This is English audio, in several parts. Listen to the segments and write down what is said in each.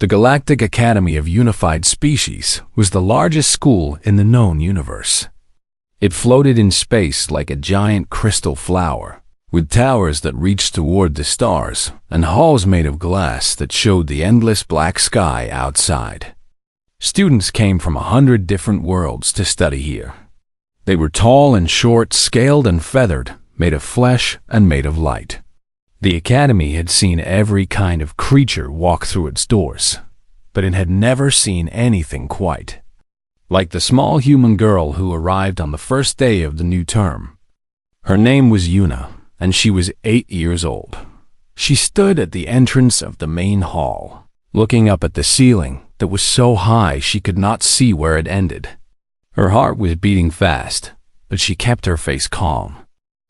The Galactic Academy of Unified Species was the largest school in the known universe. It floated in space like a giant crystal flower, with towers that reached toward the stars and halls made of glass that showed the endless black sky outside. Students came from 100 different worlds to study here. They were tall and short, scaled and feathered, made of flesh and made of light. The academy had seen every kind of creature walk through its doors, but it had never seen anything quite like the small human girl who arrived on the first day of the new term. Her name was Yuna, and she was 8 years old. She stood at the entrance of the main hall, looking up at the ceiling that was so high she could not see where it ended. Her heart was beating fast, but she kept her face calm.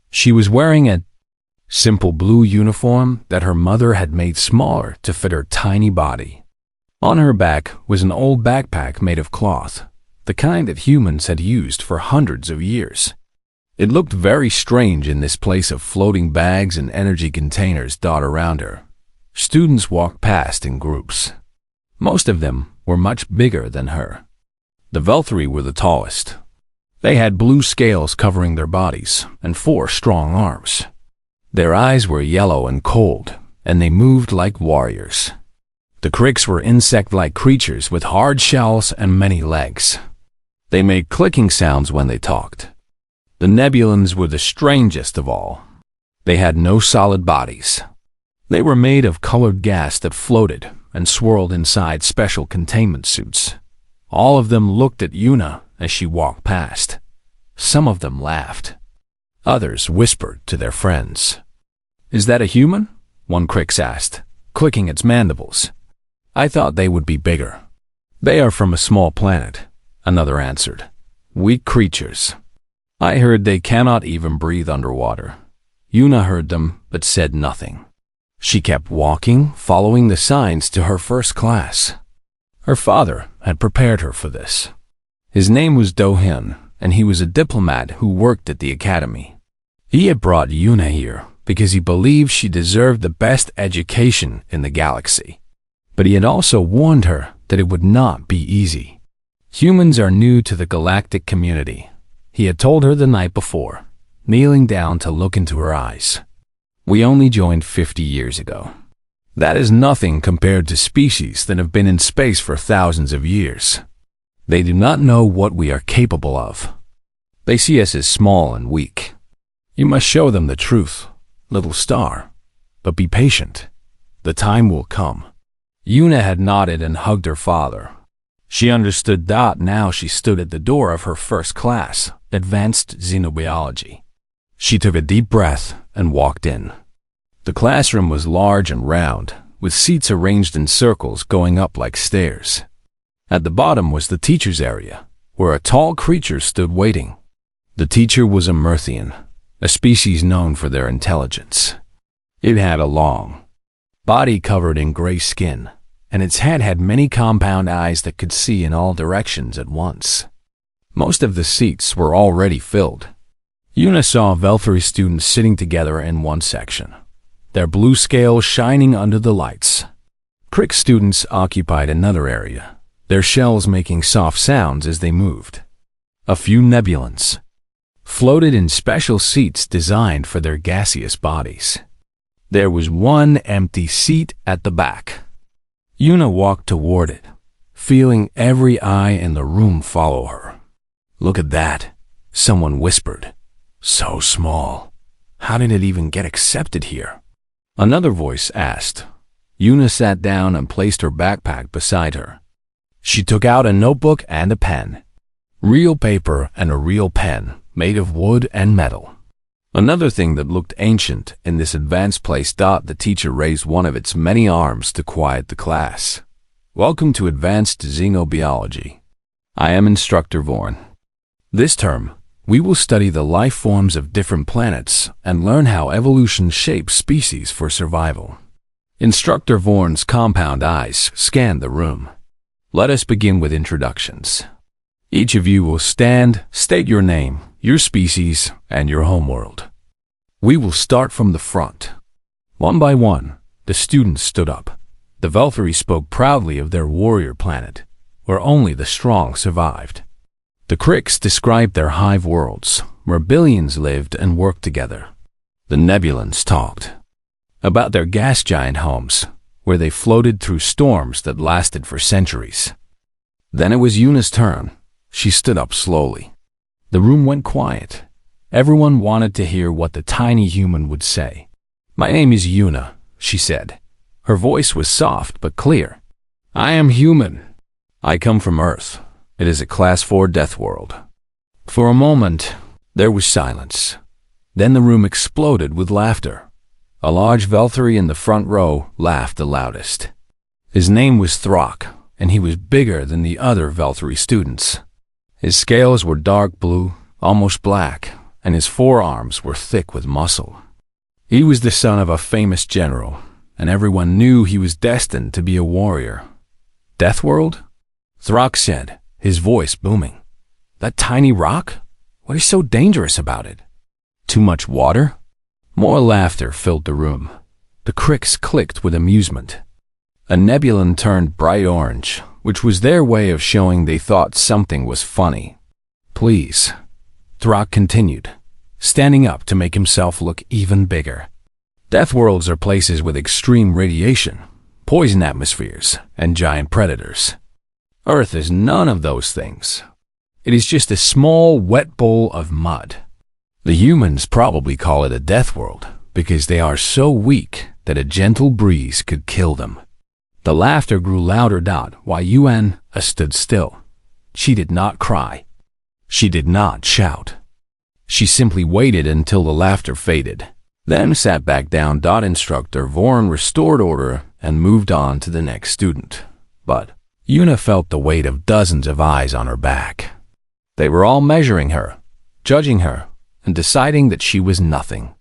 She was wearing a simple blue uniform that her mother had made smaller to fit her tiny body. On her back was an old backpack made of cloth, the kind that humans had used for hundreds of years. It looked very strange in this place of floating bags and energy containers dotted around her. Students walked past in groups. Most of them were much bigger than her. The Velthri were the tallest. They had blue scales covering their bodies and 4 strong arms. Their eyes were yellow and cold, and they moved like warriors. The Cricks were insect-like creatures with hard shells and many legs. They made clicking sounds when they talked. The Nebulans were the strangest of all. They had no solid bodies. They were made of colored gas that floated and swirled inside special containment suits. All of them looked at Yuna as she walked past. Some of them laughed. Others whispered to their friends. "Is that a human?" one Crix asked, clicking its mandibles. "I thought they would be bigger." "They are from a small planet," another answered. "Weak creatures. I heard they cannot even breathe underwater." Yuna heard them, but said nothing. She kept walking, following the signs to her first class. Her father had prepared her for this. His name was Do-Hin, and he was a diplomat who worked at the academy. He had brought Yuna here because he believed she deserved the best education in the galaxy. But he had also warned her that it would not be easy. Humans are new to the galactic community, he had told her the night before, kneeling down to look into her eyes. "We only joined 50 years ago. That is nothing compared to species that have been in space for thousands of years. They do not know what we are capable of. They see us as small and weak. You must show them the truth, little star. But be patient. The time will come." Yuna had nodded and hugged her father. She understood that now she stood at the door of her first class, Advanced Xenobiology. She took a deep breath and walked in. The classroom was large and round, with seats arranged in circles going up like stairs. At the bottom was the teacher's area, where a tall creature stood waiting. The teacher was a Myrthian, a species known for their intelligence. It had a long body covered in gray skin, and its head had many compound eyes that could see in all directions at once. Most of the seats were already filled. Yuna saw Velthri students sitting together in one section, their blue scales shining under the lights. Crick students occupied another area, their shells making soft sounds as they moved. A few Nebulans floated in special seats designed for their gaseous bodies. There was one empty seat at the back. Yuna walked toward it, feeling every eye in the room follow her. "Look at that," someone whispered. "So small. How did it even get accepted here?" Another voice asked. Yuna sat down and placed her backpack beside her. She took out a notebook and a pen. Real paper and a real pen, made of wood and metal. Another thing that looked ancient in this advanced place. The teacher raised one of its many arms to quiet the class. "Welcome to Advanced Xenobiology. I am Instructor Vorn. This term, we will study the life forms of different planets and learn how evolution shapes species for survival." Instructor Vorn's compound eyes scanned the room. "Let us begin with introductions. Each of you will stand, state your name, your species, and your homeworld. We will start from the front." One by one, the students stood up. The Velthari spoke proudly of their warrior planet, where only the strong survived. The Cricks described their hive worlds, where billions lived and worked together. The Nebulans talked about their gas giant homes, where they floated through storms that lasted for centuries. Then it was Yuna's turn. She stood up slowly. The room went quiet. Everyone wanted to hear what the tiny human would say. "My name is Yuna," she said. Her voice was soft but clear. "I am human. I come from Earth. It is a Class 4 death world." For a moment, there was silence. Then the room exploded with laughter. A large Velthari in the front row laughed the loudest. His name was Throck, and he was bigger than the other Velthari students. His scales were dark blue, almost black, and his forearms were thick with muscle. He was the son of a famous general, and everyone knew he was destined to be a warrior. "Death World?" Throck said, his voice booming. "That tiny rock? What is so dangerous about it? Too much water?" More laughter filled the room. The Cricks clicked with amusement. A Nebulan turned bright orange, which was their way of showing they thought something was funny. "Please," Throck continued, standing up to make himself look even bigger. "Death worlds are places with extreme radiation, poison atmospheres, and giant predators. Earth is none of those things. It is just a small, wet bowl of mud. The humans probably call it a death world because they are so weak that a gentle breeze could kill them." The laughter grew louder. While Yuan stood still. She did not cry. She did not shout. She simply waited until the laughter faded, then sat back down. Instructor Vorn restored order and moved on to the next student. But Yuna felt the weight of dozens of eyes on her back. They were all measuring her, judging her, and deciding that she was nothing.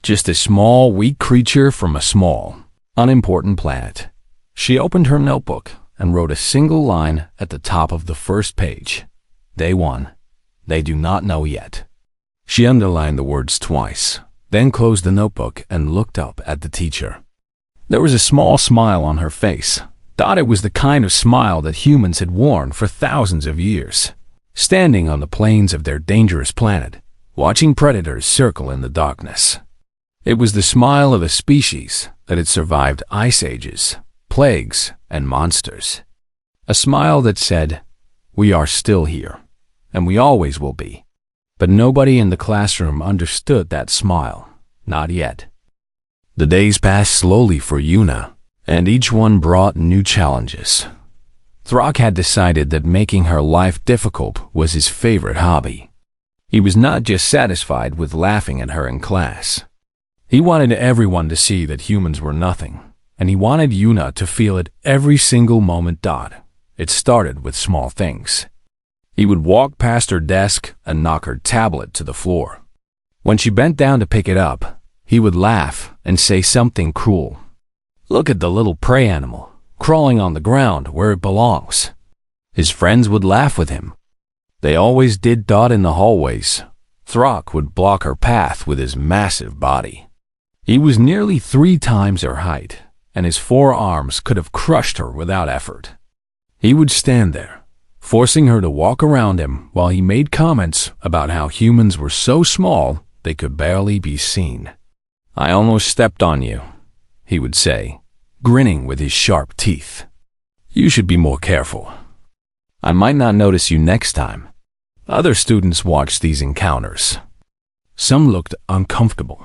Just a small, weak creature from a small, unimportant planet. She opened her notebook and wrote a single line at the top of the first page. Day 1. They do not know yet. She underlined the words twice, then closed the notebook and looked up at the teacher. There was a small smile on her face. It was the kind of smile that humans had worn for thousands of years, standing on the plains of their dangerous planet, watching predators circle in the darkness. It was the smile of a species that had survived ice ages, plagues, and monsters. A smile that said, "We are still here, and we always will be." But nobody in the classroom understood that smile, not yet. The days passed slowly for Yuna, and each one brought new challenges. Throck had decided that making her life difficult was his favorite hobby. He was not just satisfied with laughing at her in class. He wanted everyone to see that humans were nothing, and he wanted Yuna to feel it every single moment. It started with small things. He would walk past her desk and knock her tablet to the floor. When she bent down to pick it up, he would laugh and say something cruel. "Look at the little prey animal, crawling on the ground where it belongs." His friends would laugh with him. They always did. In the hallways, Throck would block her path with his massive body. He was nearly 3 times her height, and his forearms could have crushed her without effort. He would stand there, forcing her to walk around him while he made comments about how humans were so small they could barely be seen. "I almost stepped on you," he would say, grinning with his sharp teeth. "You should be more careful. I might not notice you next time." Other students watched these encounters. Some looked uncomfortable.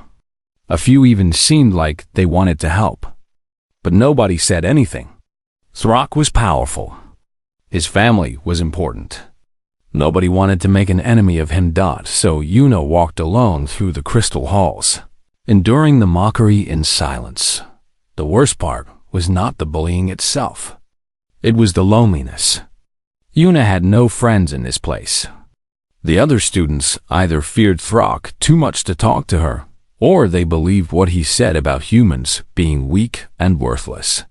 A few even seemed like they wanted to help. But nobody said anything. Throck was powerful. His family was important. Nobody wanted to make an enemy of him. So Yuna walked alone through the crystal halls, enduring the mockery in silence. The worst part was not the bullying itself. It was the loneliness. Yuna had no friends in this place. The other students either feared Throck too much to talk to her, or they believed what he said about humans being weak and worthless.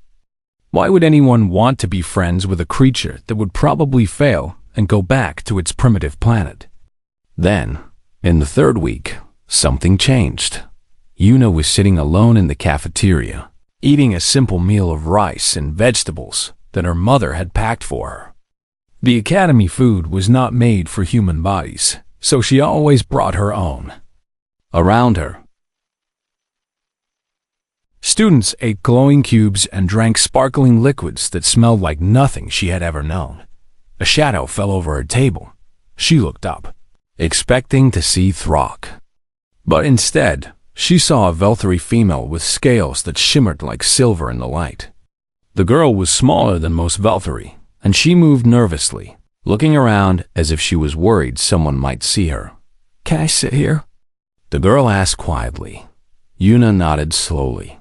Why would anyone want to be friends with a creature that would probably fail and go back to its primitive planet? Then, in the 3rd week, something changed. Yuna was sitting alone in the cafeteria. eating a simple meal of rice and vegetables that her mother had packed for her. The academy food was not made for human bodies, so she always brought her own. Around her, students ate glowing cubes and drank sparkling liquids that smelled like nothing she had ever known. A shadow fell over her table. She looked up, expecting to see Throck. But instead, she saw a Velthary female with scales that shimmered like silver in the light. The girl was smaller than most Velthary, and she moved nervously, looking around as if she was worried someone might see her. "Can I sit here?" the girl asked quietly. Yuna nodded slowly.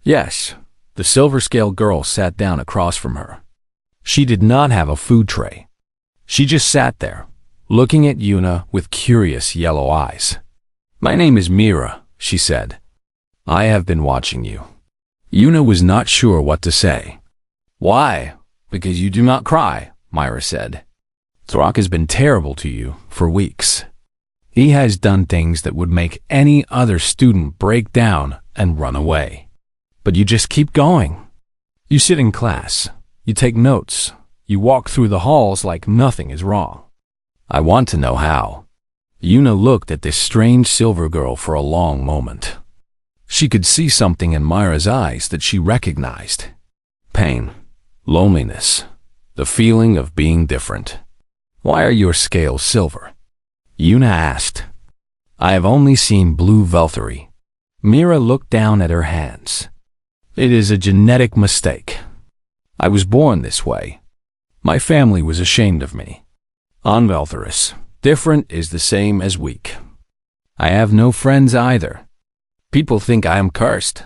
Yes, the silver-scaled girl sat down across from her. She did not have a food tray. She just sat there, looking at Yuna with curious yellow eyes. "My name is Mira," she said. "I have been watching you." Yuna was not sure what to say. "Why? Because you do not cry," Myra said. "Throck has been terrible to you for weeks. He has done things that would make any other student break down and run away. But you just keep going. You sit in class, you take notes, you walk through the halls like nothing is wrong. I want to know how." Yuna looked at this strange silver girl for a long moment. She could see something in Myra's eyes that she recognized. Pain, loneliness, the feeling of being different. "Why are your scales silver?" Yuna asked. "I have only seen blue Velthary." Mira looked down at her hands. "It is a genetic mistake. I was born this way. My family was ashamed of me. On Veltharis, different is the same as weak. I have no friends either. People think I am cursed."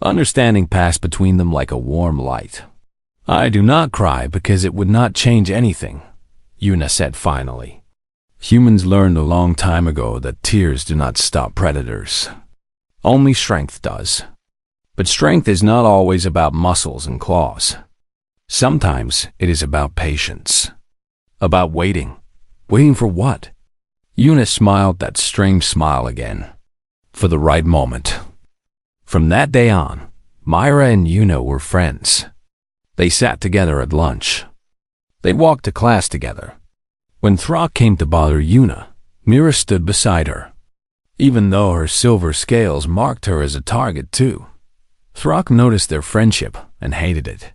Understanding passed between them like a warm light. "I do not cry because it would not change anything," Yuna said finally. "Humans learned a long time ago that tears do not stop predators. Only strength does. But strength is not always about muscles and claws. Sometimes it is about patience. About waiting. Waiting for what?" Yuna smiled that strange smile again. For the right moment. From that day on, Myra and Yuna were friends. They sat together at lunch. They walked to class together. When Throck came to bother Yuna, Mira stood beside her. Even though her silver scales marked her as a target too, Throck noticed their friendship and hated it.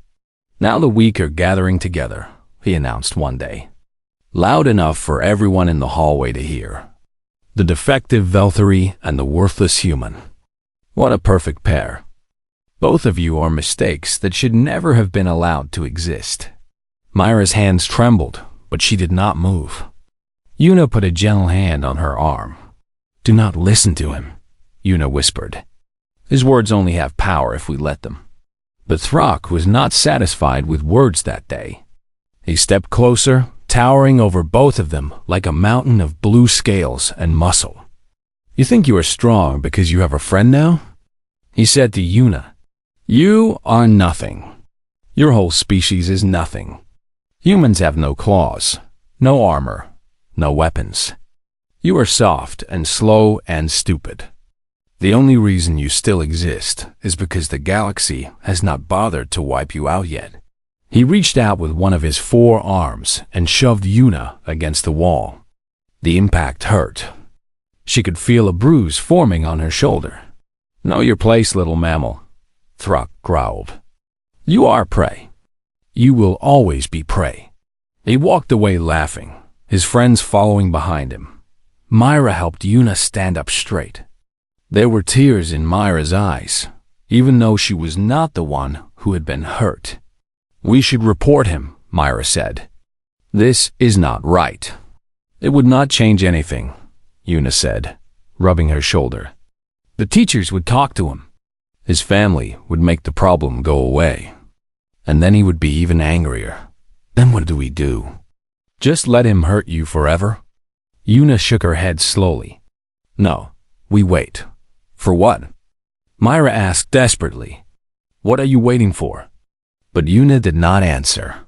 "Now the weak are gathering together," he announced one day. Loud enough for everyone in the hallway to hear. "The defective Velthary and the worthless human. What a perfect pair. Both of you are mistakes that should never have been allowed to exist." Myra's hands trembled, but she did not move. Yuna put a gentle hand on her arm. "Do not listen to him," Yuna whispered. "His words only have power if we let them." But Throck was not satisfied with words that day. He stepped closer, towering over both of them like a mountain of blue scales and muscle. "You think you are strong because you have a friend now?" he said to Yuna. "You are nothing. Your whole species is nothing. Humans have no claws, no armor, no weapons. You are soft and slow and stupid. The only reason you still exist is because the galaxy has not bothered to wipe you out yet." He reached out with one of his 4 arms and shoved Yuna against the wall. The impact hurt. She could feel a bruise forming on her shoulder. "Know your place, little mammal," Throck growled. "You are prey. You will always be prey." He walked away laughing, his friends following behind him. Myra helped Yuna stand up straight. There were tears in Myra's eyes, even though she was not the one who had been hurt. "We should report him," Myra said. "This is not right." "It would not change anything," Yuna said, rubbing her shoulder. "The teachers would talk to him. His family would make the problem go away. And then he would be even angrier. Then what do we do? Just let him hurt you forever?" Yuna shook her head slowly. "No, we wait." "For what?" Myra asked desperately. "What are you waiting for?" But Yuna did not answer.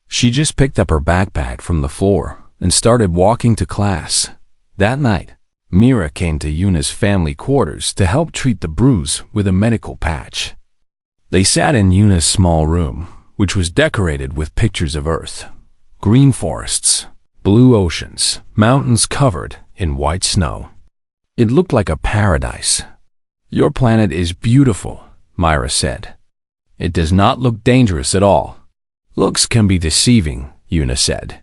She just picked up her backpack from the floor and started walking to class. That night, Mira came to Yuna's family quarters to help treat the bruise with a medical patch. They sat in Yuna's small room, which was decorated with pictures of Earth, green forests, blue oceans, mountains covered in white snow. It looked like a paradise. "Your planet is beautiful," Myra said. "It does not look dangerous at all." "Looks can be deceiving," Yuna said.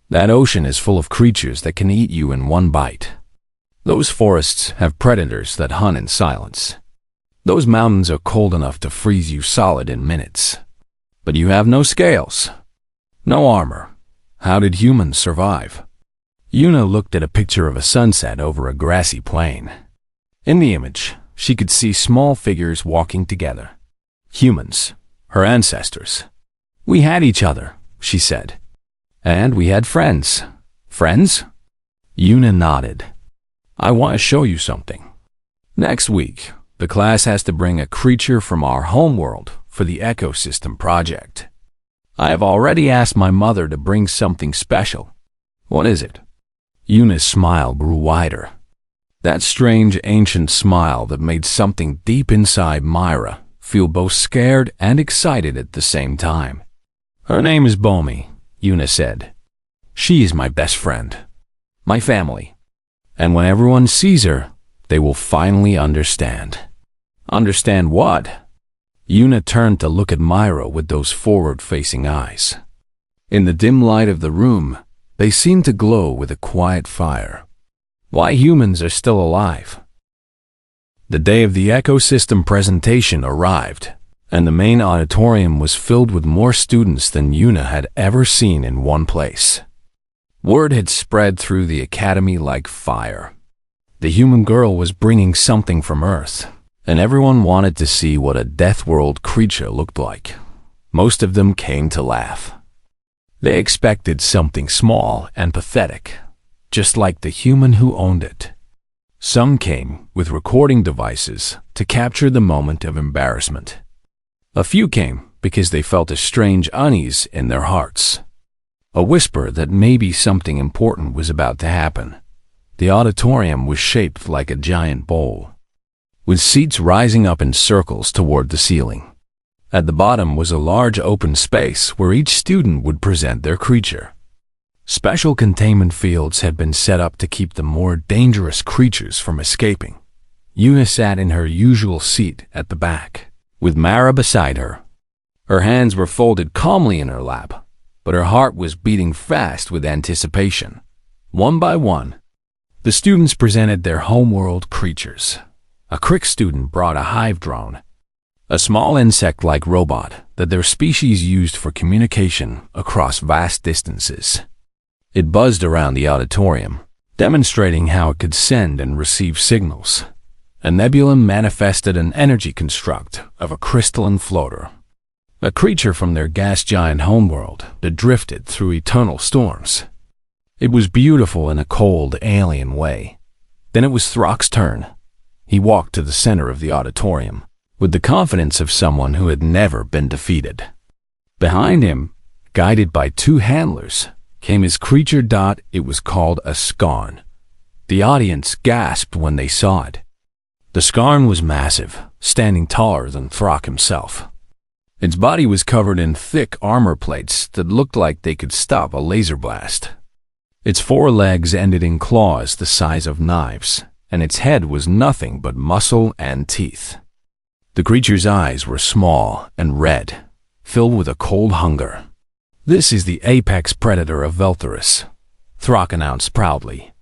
"That ocean is full of creatures that can eat you in one bite. Those forests have predators that hunt in silence. Those mountains are cold enough to freeze you solid in minutes. But you have no scales, no armor. How did humans survive?" Yuna looked at a picture of a sunset over a grassy plain. In the image, she could see small figures walking together. Humans, her ancestors. "We had each other," she said. "And we had friends." "Friends?" Yuna nodded. "I want to show you something. Next week, the class has to bring a creature from our homeworld for the ecosystem project. I have already asked my mother to bring something special." "What is it?" Yuna's smile grew wider. That strange ancient smile that made something deep inside Myra feel both scared and excited at the same time. "Her name is Bomi," Yuna said. "She is my best friend, my family. And when everyone sees her, they will finally understand." "Understand what?" Yuna turned to look at Myra with those forward-facing eyes. In the dim light of the room, they seemed to glow with a quiet fire. "Why humans are still alive." The day of the ecosystem presentation arrived, and the main auditorium was filled with more students than Yuna had ever seen in one place. Word had spread through the academy like fire. The human girl was bringing something from Earth, and everyone wanted to see what a death-world creature looked like. Most of them came to laugh. They expected something small and pathetic, just like the human who owned it. Some came with recording devices to capture the moment of embarrassment. A few came because they felt a strange unease in their hearts, a whisper that maybe something important was about to happen. The auditorium was shaped like a giant bowl, with seats rising up in circles toward the ceiling. At the bottom was a large open space where each student would present their creature. Special containment fields had been set up to keep the more dangerous creatures from escaping. Yuna sat in her usual seat at the back, with Mara beside her. Her hands were folded calmly in her lap, but her heart was beating fast with anticipation. One by one, the students presented their homeworld creatures. A Crick student brought a hive drone, a small insect-like robot that their species used for communication across vast distances. It buzzed around the auditorium, demonstrating how it could send and receive signals. A nebula manifested an energy construct of a crystalline floater, a creature from their gas giant homeworld that drifted through eternal storms. It was beautiful in a cold, alien way. Then it was Throck's turn. He walked to the center of the auditorium, with the confidence of someone who had never been defeated. Behind him, guided by two handlers, came his creature. It was called a scarn. The audience gasped when they saw it. The scarn was massive, standing taller than Throck himself. Its body was covered in thick armor plates that looked like they could stop a laser blast. Its four legs ended in claws the size of knives, and its head was nothing but muscle and teeth. The creature's eyes were small and red, filled with a cold hunger. "This is the apex predator of Velthuris," Throck announced proudly.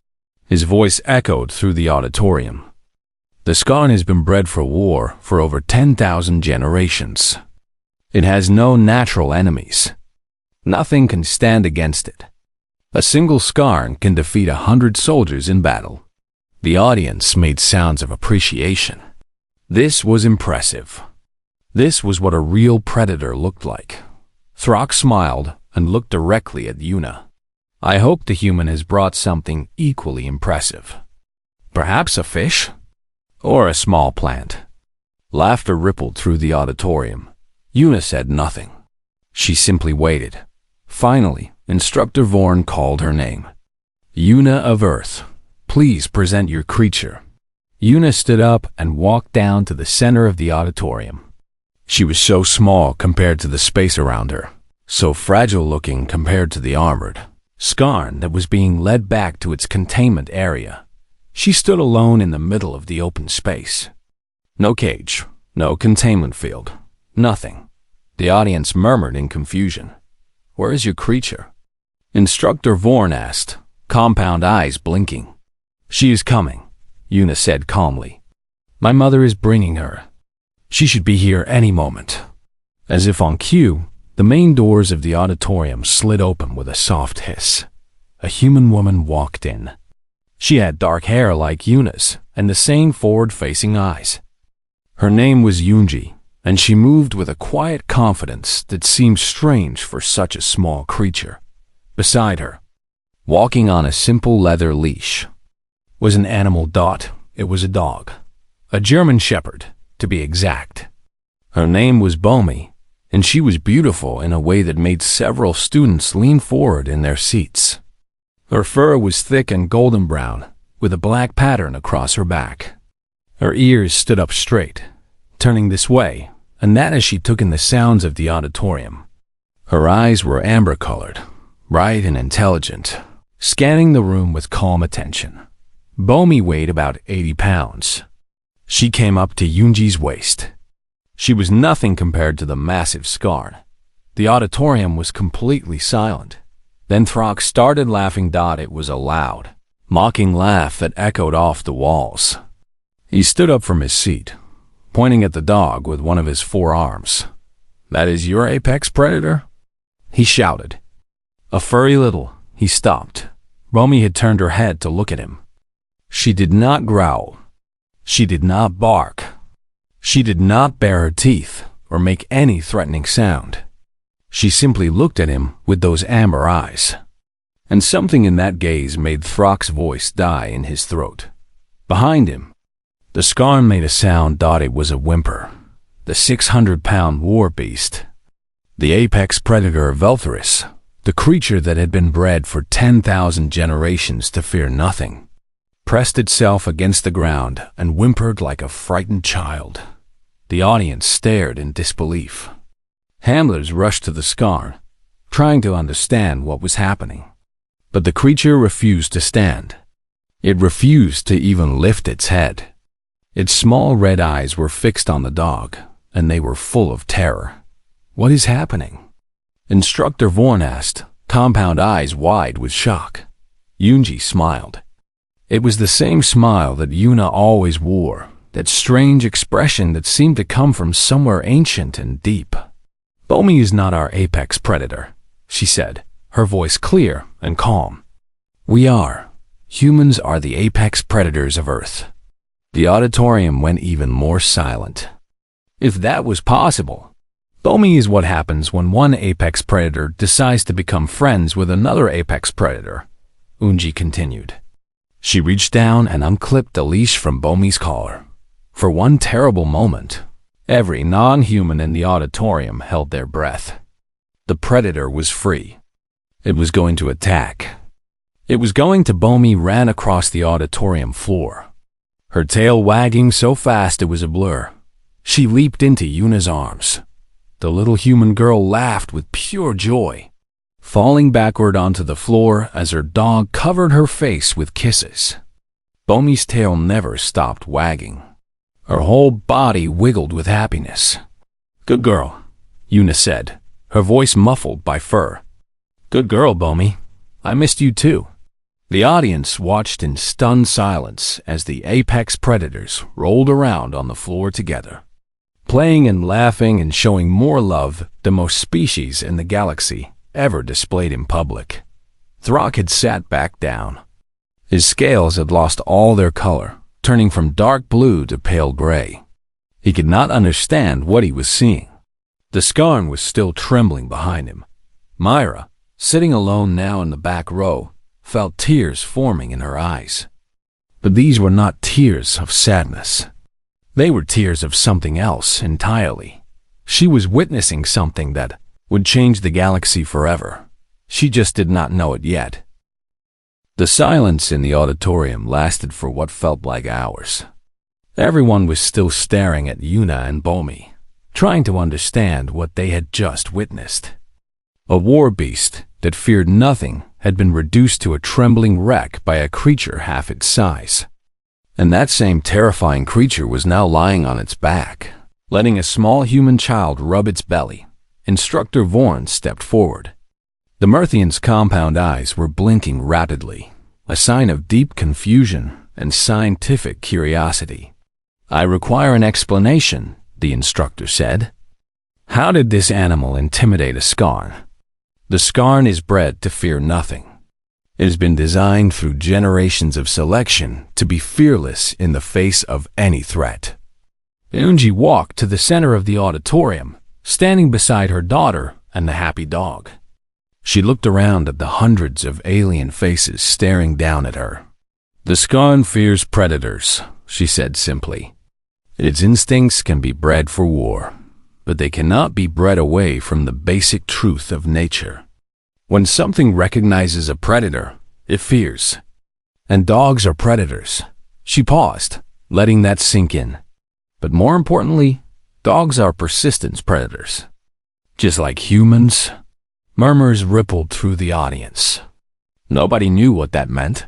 His voice echoed through the auditorium. "The scarn has been bred for war for over 10,000 generations. It has no natural enemies. Nothing can stand against it. A single scarn can defeat 100 soldiers in battle." The audience made sounds of appreciation. This was impressive. This was what a real predator looked like. Throck smiled and looked directly at Yuna. "I hope the human has brought something equally impressive. Perhaps a fish? Or a small plant?" Laughter rippled through the auditorium. Yuna said nothing. She simply waited. Finally, Instructor Vorn called her name. "Yuna of Earth, please present your creature." Yuna stood up and walked down to the center of the auditorium. She was so small compared to the space around her, so fragile-looking compared to the armored skarn that was being led back to its containment area. She stood alone in the middle of the open space. No cage, no containment field, nothing. The audience murmured in confusion. "Where is your creature?" Instructor Vorn asked, compound eyes blinking. "She is coming," Una said calmly. "My mother is bringing her. She should be here any moment." As if on cue, the main doors of the auditorium slid open with a soft hiss. A human woman walked in. She had dark hair like Una's and the same forward-facing eyes. Her name was Yunji, and she moved with a quiet confidence that seemed strange for such a small creature. Beside her, walking on a simple leather leash, was an animal dot. It was a dog. A German shepherd, to be exact. Her name was Bomi, and she was beautiful in a way that made several students lean forward in their seats. Her fur was thick and golden brown, with a black pattern across her back. Her ears stood up straight, turning this way and that as she took in the sounds of the auditorium. Her eyes were amber-colored, bright and intelligent, scanning the room with calm attention. Bomi weighed about 80 pounds. She came up to Yunji's waist. She was nothing compared to the massive skarn. The auditorium was completely silent. Then Throck started laughing. It was a loud, mocking laugh that echoed off the walls. He stood up from his seat, pointing at the dog with one of his forearms. "That is your apex predator?" he shouted. A furry little. He stopped. Bomi had turned her head to look at him. She did not growl. She did not bark. She did not bare her teeth or make any threatening sound. She simply looked at him with those amber eyes. And something in that gaze made Throck's voice die in his throat. Behind him, the skarn made a sound. It was a whimper. The 600-pound war beast. The apex predator of Veltharis. The creature that had been bred for 10,000 generations to fear nothing, pressed itself against the ground and whimpered like a frightened child. The audience stared in disbelief. Hamlers rushed to the skarn, trying to understand what was happening. But the creature refused to stand. It refused to even lift its head. Its small red eyes were fixed on the dog, and they were full of terror. "What is happening?" Instructor Vorn asked, compound eyes wide with shock. Yunji smiled. It was the same smile that Una always wore, that strange expression that seemed to come from somewhere ancient and deep. "Bomi is not our apex predator," she said, her voice clear and calm. "We are. Humans are the apex predators of Earth." The auditorium went even more silent. If that was possible, Bomi is what happens when one apex predator decides to become friends with another apex predator, Unji continued. She reached down and unclipped the leash from Bomi's collar. For one terrible moment, every non-human in the auditorium held their breath. The predator was free. It was going to attack. It was going to. Bomi ran across the auditorium floor, her tail wagging so fast it was a blur. She leaped into Una's arms. The little human girl laughed with pure joy, falling backward onto the floor as her dog covered her face with kisses. Bomi's tail never stopped wagging. Her whole body wiggled with happiness. "Good girl," Una said, her voice muffled by fur. "Good girl, Bomi. I missed you too." The audience watched in stunned silence as the apex predators rolled around on the floor together, playing and laughing and showing more love than most species in the galaxy ever displayed in public. Throck had sat back down. His scales had lost all their color, turning from dark blue to pale gray. He could not understand what he was seeing. The skarn was still trembling behind him. Myra, sitting alone now in the back row, felt tears forming in her eyes. But these were not tears of sadness. They were tears of something else entirely. She was witnessing something that would change the galaxy forever. She just did not know it yet. The silence in the auditorium lasted for what felt like hours. Everyone was still staring at Una and Bomi, trying to understand what they had just witnessed. A war beast that feared nothing had been reduced to a trembling wreck by a creature half its size. And that same terrifying creature was now lying on its back, letting a small human child rub its belly. Instructor Vorn stepped forward. The Merthian's compound eyes were blinking rapidly, a sign of deep confusion and scientific curiosity. "I require an explanation," the instructor said. "How did this animal intimidate a Skarn? The Skarn is bred to fear nothing. It has been designed through generations of selection to be fearless in the face of any threat." Eunji walked to the center of the auditorium, standing beside her daughter and the happy dog. She looked around at the hundreds of alien faces staring down at her. "The Skarn fears predators," she said simply. "Its instincts can be bred for war, but they cannot be bred away from the basic truth of nature. When something recognizes a predator, it fears. And dogs are predators." She paused, letting that sink in. "But more importantly, dogs are persistence predators. Just like humans." Murmurs rippled through the audience. Nobody knew what that meant.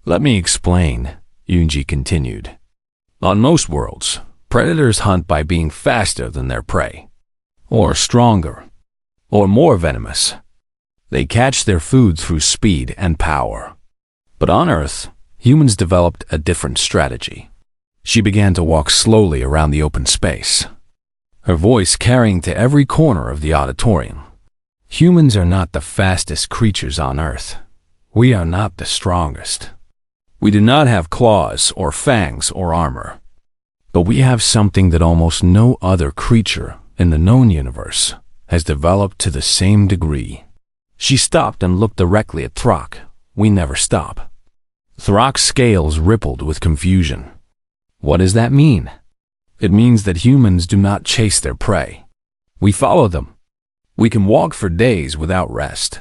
"Let me explain," Eunji continued. "On most worlds, predators hunt by being faster than their prey, or stronger, or more venomous. They catch their food through speed and power. But on Earth, humans developed a different strategy." She began to walk slowly around the open space, her voice carrying to every corner of the auditorium. "Humans are not the fastest creatures on Earth. We are not the strongest. We do not have claws or fangs or armor. But we have something that almost no other creature in the known universe has developed to the same degree." She stopped and looked directly at Throck. "We never stop." Throck's scales rippled with confusion. "What does that mean?" "It means that humans do not chase their prey. We follow them. We can walk for days without rest.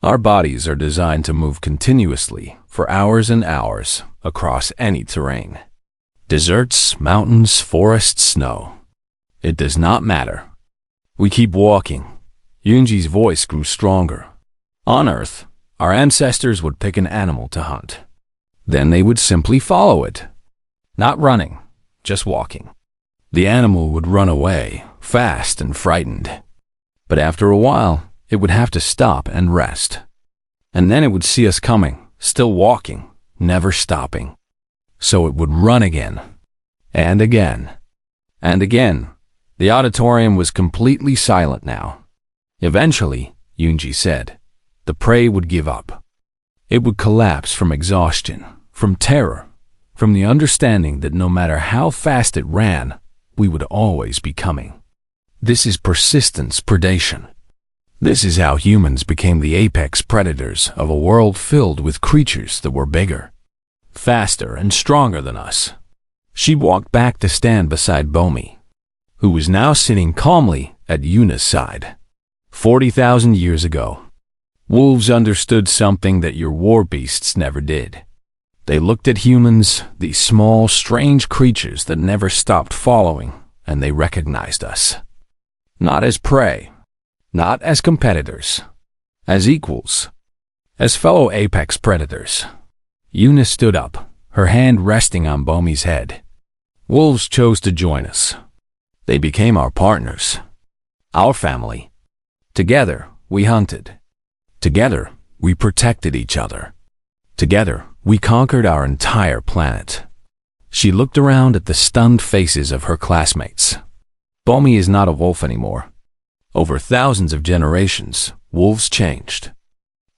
Our bodies are designed to move continuously for hours and hours across any terrain. Deserts, mountains, forests, snow. It does not matter. We keep walking." Yunji's voice grew stronger. "On Earth, our ancestors would pick an animal to hunt. Then they would simply follow it. Not running, just walking. The animal would run away, fast and frightened. But after a while, it would have to stop and rest. And then it would see us coming, still walking, never stopping. So it would run again, and again, and again." The auditorium was completely silent now. Eventually, Yunji said, the prey would give up. It would collapse from exhaustion, from terror, from the understanding that no matter how fast it ran, we would always be coming. This is persistence predation. This is how humans became the apex predators of a world filled with creatures that were bigger, faster, and stronger than us. She walked back to stand beside Bomi, who was now sitting calmly at Yuna's side. 40,000 years ago, wolves understood something that your war beasts never did. They looked at humans, these small, strange creatures that never stopped following, and they recognized us. Not as prey, not as competitors, as equals, as fellow apex predators. Yuna stood up, her hand resting on Bomi's head. Wolves chose to join us. They became our partners, our family. Together, we hunted. Together, we protected each other. Together, we conquered our entire planet. She looked around at the stunned faces of her classmates. Bomi is not a wolf anymore. Over thousands of generations, wolves changed.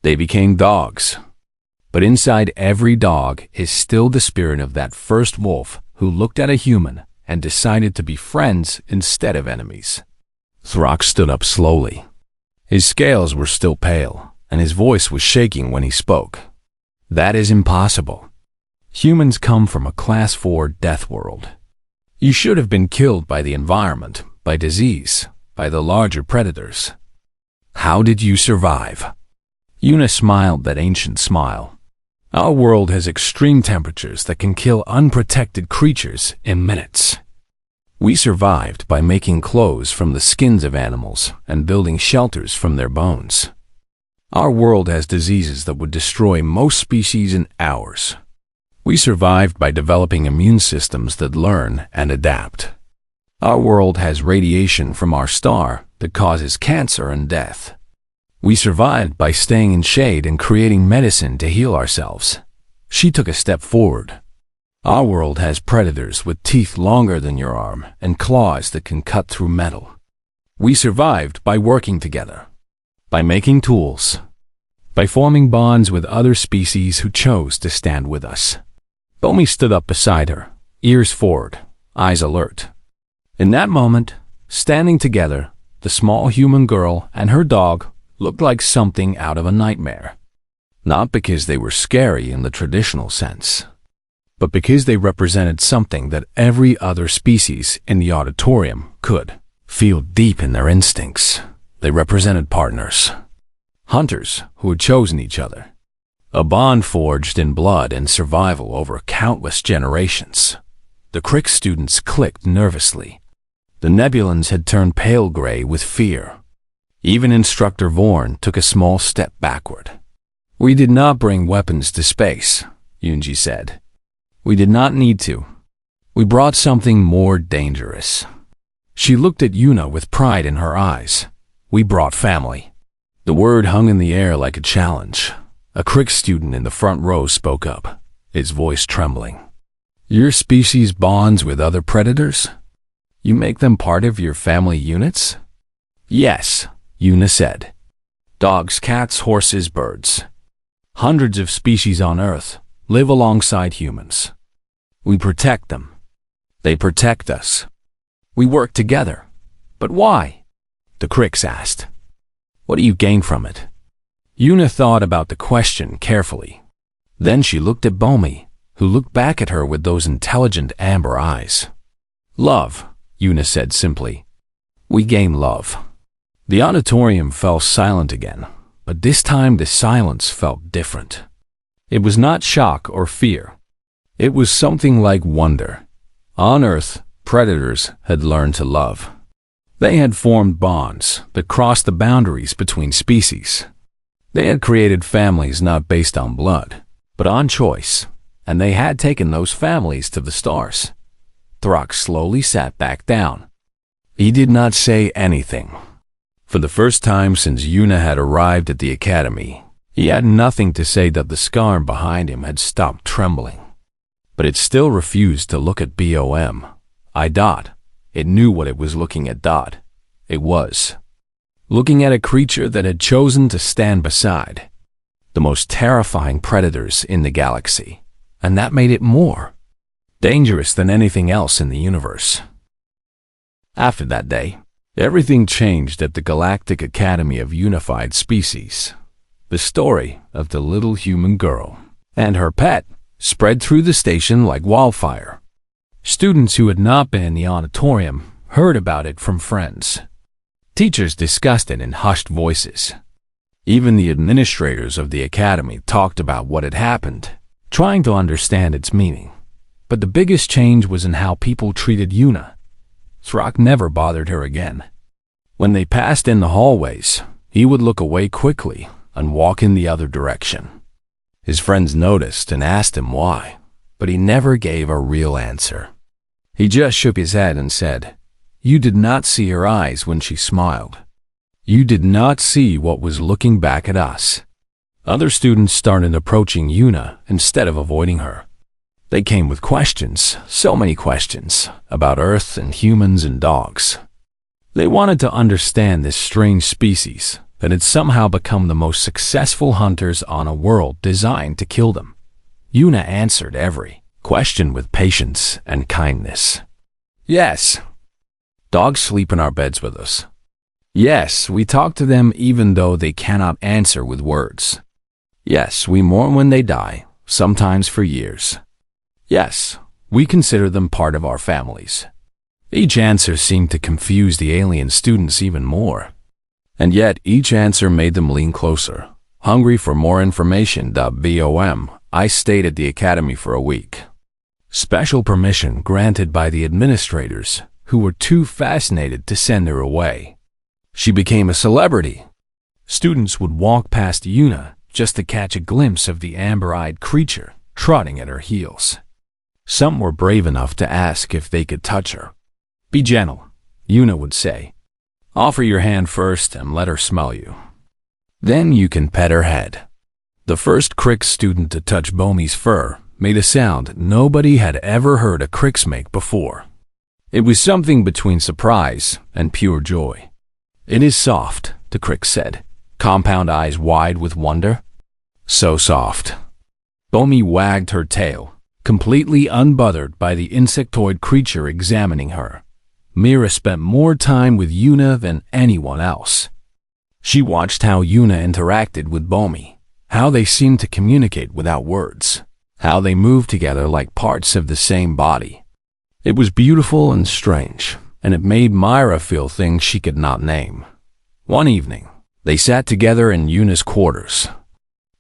They became dogs. But inside every dog is still the spirit of that first wolf who looked at a human and decided to be friends instead of enemies. Throck stood up slowly. His scales were still pale, and his voice was shaking when he spoke. That is impossible. Humans come from a Class 4 death world. You should have been killed by the environment, by disease, by the larger predators. How did you survive? Yuna smiled that ancient smile. Our world has extreme temperatures that can kill unprotected creatures in minutes. We survived by making clothes from the skins of animals and building shelters from their bones. Our world has diseases that would destroy most species in hours. We survived by developing immune systems that learn and adapt. Our world has radiation from our star that causes cancer and death. We survived by staying in shade and creating medicine to heal ourselves. She took a step forward. Our world has predators with teeth longer than your arm and claws that can cut through metal. We survived by working together, by making tools, by forming bonds with other species who chose to stand with us. Bomi stood up beside her, ears forward, eyes alert. In that moment, standing together, the small human girl and her dog looked like something out of a nightmare. Not because they were scary in the traditional sense, but because they represented something that every other species in the auditorium could feel deep in their instincts. They represented partners, hunters who had chosen each other, a bond forged in blood and survival over countless generations. The Crick students clicked nervously. The Nebulans had turned pale gray with fear. Even Instructor Vorn took a small step backward. "We did not bring weapons to space," Yunji said. "We did not need to. We brought something more dangerous." She looked at Yuna with pride in her eyes. "We brought family." The word hung in the air like a challenge. A Crick student in the front row spoke up, his voice trembling. "Your species bonds with other predators? You make them part of your family units?" "Yes," Yuna said. "Dogs, cats, horses, birds. Hundreds of species on Earth live alongside humans. We protect them. They protect us. We work together. But why?" the Cricks asked. "What do you gain from it?" Yuna thought about the question carefully. Then she looked at Bomi, who looked back at her with those intelligent amber eyes. "Love," Yuna said simply. "We gain love." The auditorium fell silent again, but this time the silence felt different. It was not shock or fear. It was something like wonder. On Earth, predators had learned to love. They had formed bonds that crossed the boundaries between species. They had created families not based on blood, but on choice, and they had taken those families to the stars. Throck slowly sat back down. He did not say anything. For the first time since Yuna had arrived at the academy, he had nothing to say that the scar behind him had stopped trembling. But it still refused to look at BOM. It knew what it was looking at. It was looking at a creature that had chosen to stand beside the most terrifying predators in the galaxy, and that made it more dangerous than anything else in the universe. After that day, everything changed at the Galactic Academy of Unified Species. The story of the little human girl and her pet spread through the station like wildfire. Students who had not been in the auditorium heard about it from friends. Teachers discussed it in hushed voices. Even the administrators of the academy talked about what had happened, trying to understand its meaning. But the biggest change was in how people treated Yuna. Throck never bothered her again. When they passed in the hallways, he would look away quickly and walk in the other direction. His friends noticed and asked him why, but he never gave a real answer. He just shook his head and said, "You did not see her eyes when she smiled. You did not see what was looking back at us." Other students started approaching Yuna instead of avoiding her. They came with questions, so many questions, about Earth and humans and dogs. They wanted to understand this strange species that had somehow become the most successful hunters on a world designed to kill them. Yuna answered every question with patience and kindness. "Yes. Dogs sleep in our beds with us. Yes, we talk to them even though they cannot answer with words. Yes, we mourn when they die, sometimes for years. Yes, we consider them part of our families." Each answer seemed to confuse the alien students even more. And yet each answer made them lean closer, hungry for more information. BOM, I stayed at the academy for a week. Special permission granted by the administrators, who were too fascinated to send her away. She became a celebrity. Students would walk past Yuna just to catch a glimpse of the amber-eyed creature trotting at her heels. Some were brave enough to ask if they could touch her. "Be gentle," Yuna would say. "Offer your hand first and let her smell you. Then you can pet her head." The first Crix student to touch Bomi's fur made a sound nobody had ever heard a Crix make before. It was something between surprise and pure joy. "It is soft," the Crix said, compound eyes wide with wonder. "So soft." Bomi wagged her tail, completely unbothered by the insectoid creature examining her. Mira spent more time with Yuna than anyone else. She watched how Yuna interacted with Bomi, how they seemed to communicate without words, how they moved together like parts of the same body. It was beautiful and strange, and it made Myra feel things she could not name. One evening, they sat together in Yuna's quarters.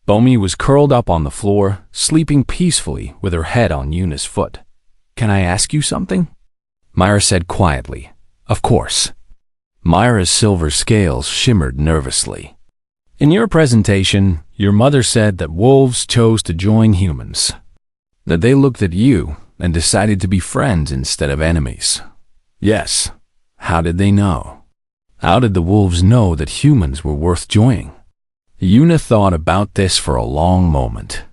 Bomi was curled up on the floor, sleeping peacefully with her head on Yuna's foot. "Can I ask you something?" Myra said quietly. "Of course." Myra's silver scales shimmered nervously. "In your presentation, your mother said that wolves chose to join humans, that they looked at you and decided to be friends instead of enemies." "Yes. How did they know? How did the wolves know that humans were worth joining?" Yuna thought about this for a long moment.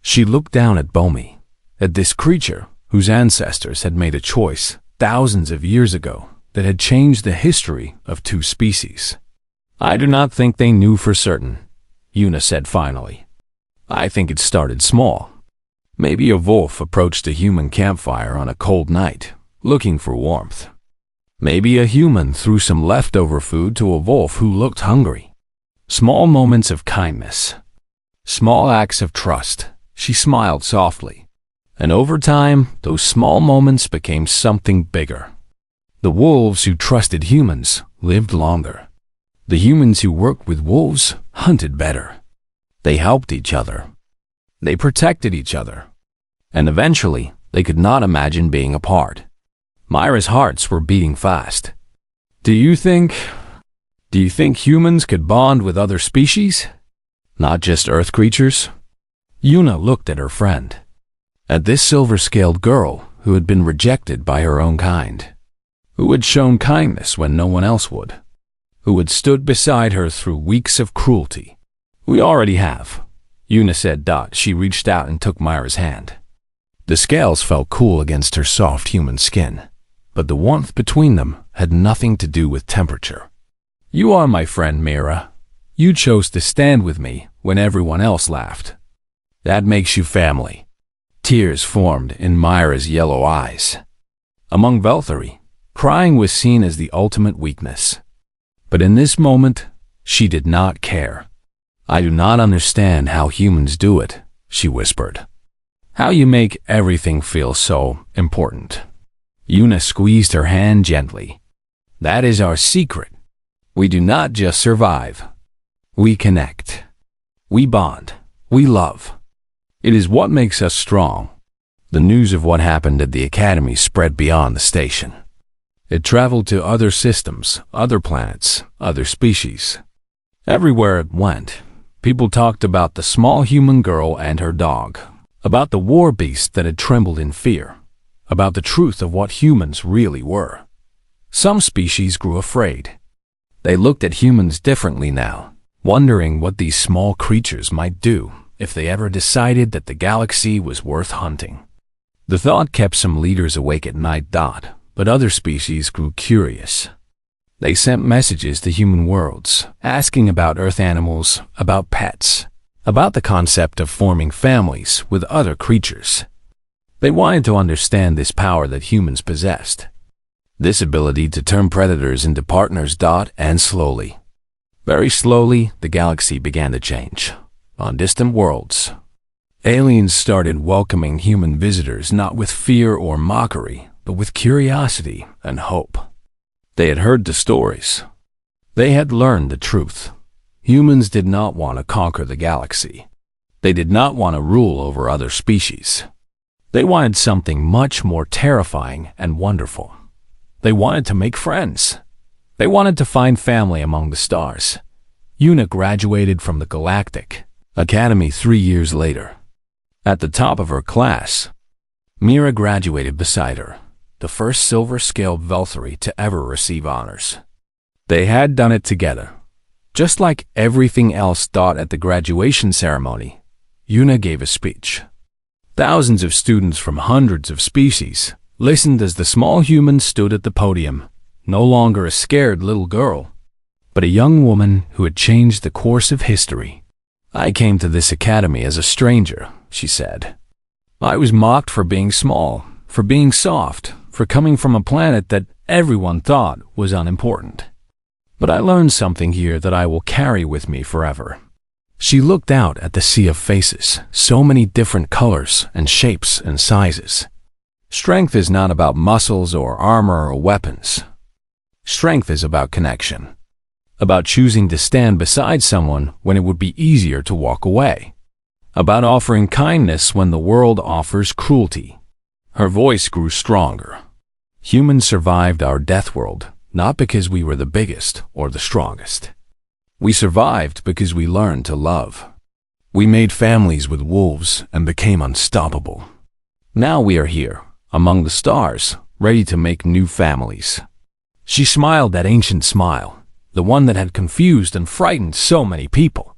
She looked down at Bomi, at this creature whose ancestors had made a choice thousands of years ago that had changed the history of two species. "I do not think they knew for certain," Yuna said finally. "I think it started small. Maybe a wolf approached a human campfire on a cold night, looking for warmth. Maybe a human threw some leftover food to a wolf who looked hungry. Small moments of kindness. Small acts of trust." She smiled softly. "And over time, those small moments became something bigger. The wolves who trusted humans lived longer. The humans who worked with wolves hunted better. They helped each other. They protected each other. And eventually, they could not imagine being apart." Myra's hearts were beating fast. Do you think humans could bond with other species? Not just Earth creatures?" Yuna looked at her friend, at this silver-scaled girl who had been rejected by her own kind, who had shown kindness when no one else would, who had stood beside her through weeks of cruelty. "We already have," Yuna said. She reached out and took Myra's hand. The scales felt cool against her soft human skin, but the warmth between them had nothing to do with temperature. "You are my friend, Myra. You chose to stand with me when everyone else laughed. That makes you family." Tears formed in Myra's yellow eyes. Among Velthari, crying was seen as the ultimate weakness. But in this moment, she did not care. "I do not understand how humans do it," she whispered. "How you make everything feel so important." Yuna squeezed her hand gently. "That is our secret. We do not just survive. We connect. We bond. We love. It is what makes us strong." The news of what happened at the academy spread beyond the station. It traveled to other systems, other planets, other species. Everywhere it went, people talked about the small human girl and her dog, about the war beast that had trembled in fear, about the truth of what humans really were. Some species grew afraid. They looked at humans differently now, wondering what these small creatures might do if they ever decided that the galaxy was worth hunting. The thought kept some leaders awake at night. But other species grew curious. They sent messages to human worlds, asking about Earth animals, about pets, about the concept of forming families with other creatures. They wanted to understand this power that humans possessed, this ability to turn predators into partners. And slowly, very slowly, the galaxy began to change. On distant worlds, aliens started welcoming human visitors not with fear or mockery, but with curiosity and hope. They had heard the stories. They had learned the truth. Humans did not want to conquer the galaxy. They did not want to rule over other species. They wanted something much more terrifying and wonderful. They wanted to make friends. They wanted to find family among the stars. Yuna graduated from the Galactic Academy 3 years later. At the top of her class, Mira graduated beside her, the first silver-scaled Valkyrie to ever receive honors. They had done it together. Just like everything else taught at the graduation ceremony, Yuna gave a speech. Thousands of students from hundreds of species listened as the small human stood at the podium, no longer a scared little girl, but a young woman who had changed the course of history. "I came to this academy as a stranger," she said. "I was mocked for being small, for being soft, for coming from a planet that everyone thought was unimportant. But I learned something here that I will carry with me forever." She looked out at the sea of faces, so many different colors and shapes and sizes. Strength is not about muscles or armor or weapons. Strength is about connection, about choosing to stand beside someone when it would be easier to walk away, about offering kindness when the world offers cruelty. Her voice grew stronger. Humans survived our death world, not because we were the biggest or the strongest. We survived because we learned to love. We made families with wolves and became unstoppable. Now we are here, among the stars, ready to make new families. She smiled that ancient smile, the one that had confused and frightened so many people.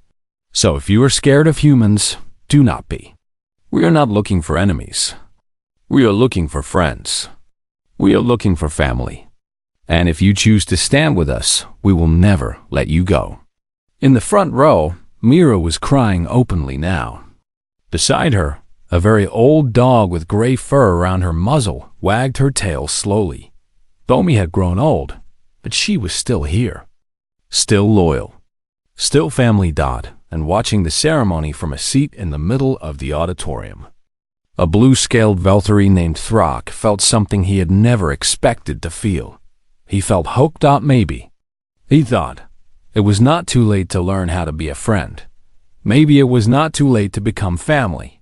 So if you are scared of humans, do not be. We are not looking for enemies. We are looking for friends. We are looking for family. And if you choose to stand with us, we will never let you go. In the front row, Mira was crying openly now. Beside her, a very old dog with gray fur around her muzzle wagged her tail slowly. Bomi had grown old, but she was still here. Still loyal. Still family dot, and watching the ceremony from a seat in the middle of the auditorium. A blue-scaled Valkyrie named Thrak felt something he had never expected to feel. He felt hope. Maybe. He thought, it was not too late to learn how to be a friend. Maybe it was not too late to become family.